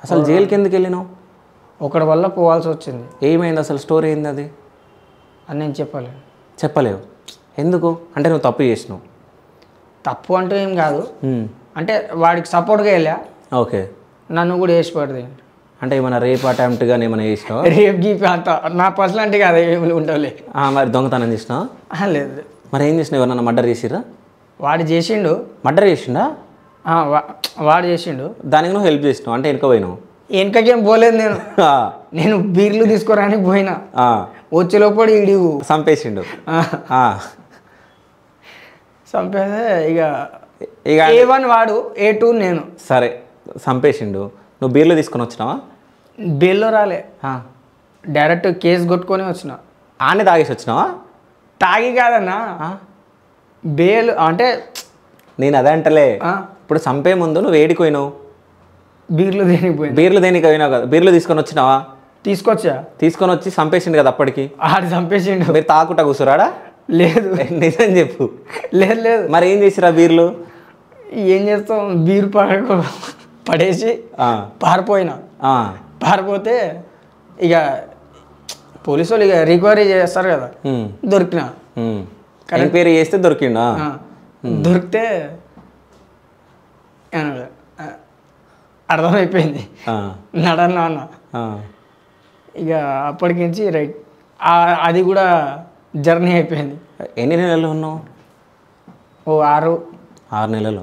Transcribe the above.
అసలు జైలుకి ఎందుకు వెళ్ళినావు? ఒకటి వల్ల పోవాల్సి వచ్చింది. ఏమైంది అసలు? స్టోరీ ఏంది అది? అని నేను చెప్పలేను. చెప్పలేవు ఎందుకు? అంటే నువ్వు తప్పు చేసినావు. తప్పు అంటూ ఏం కాదు, అంటే వాడికి సపోర్ట్గా వెళ్ళా. ఓకే. నన్ను కూడా వేసి పడుతుంది. అంటే ఏమైనా రేప్ అటెంప్ట్ కానీ ఏమైనా చేసినావు? రేపు గీపి అంత నా పర్సనాలిటీ కాదు, ఏమి ఉండవులే. మరి దొంగతనం చేసినావు? లేదు. మరి ఏం చేసినావు? ఎవరన్నా మర్డర్ చేసిర్రా? వాడు చేసిండు. మర్డర్ చేసిండా? వాడు చేసిండు. దానికి నువ్వు హెల్ప్ చేసినావు అంటే వెనుక పోయినావు? వెనకకేం పోలేదు నేను. నేను బీర్లు తీసుకోరానికి పోయినా, వచ్చే లోపల ఇడి చంపేసిండు. చంపేదే. ఇక A1 వాడు, A2 నేను. సరే చంపేసిండు, నువ్వు బీర్లు తీసుకొని వచ్చినావా? బెయిల్లో రాలే, డైరెక్ట్ కేసు కొట్టుకొని వచ్చిన. ఆనే తాగేసి వచ్చినావా? తాగి కాదన్నా, బెయిల్ అంటే. నేను అదే అంటలే. ఇప్పుడు చంపే ముందు నువ్వు ఏడికి పోయినావు? బీర్లు దేనికి పోయినా. బీర్లు దేనికి పోయినావు కదా? బీర్లు తీసుకొని వచ్చినావా? తీసుకొచ్చా. తీసుకొని వచ్చి చంపేసిండు కదా అప్పటికి. ఆడు చంపేసిండు. మీరు తాగుకుంటా కూర్చోరాడా? లేదు. నిజం చెప్పు. లేదు లేదు. మరి ఏం చేసిరా బీర్లు? ఏం చేస్తాం, బీరు పడేసి పారిపోయినా. పారిపోతే ఇక పోలీసు వాళ్ళు ఇక రికవరీ చేస్తారు కదా, దొరికినా. ఎంక్వైరీ చేస్తే దొరికిండా? దొరికితే అర్థమైపోయింది నడన్నా అన్న. ఇక అప్పటికి నుంచి రైట్, అది కూడా జర్నీ అయిపోయింది. ఎన్ని నెలలు ఉన్నావు? ఓ 6 నెలలు.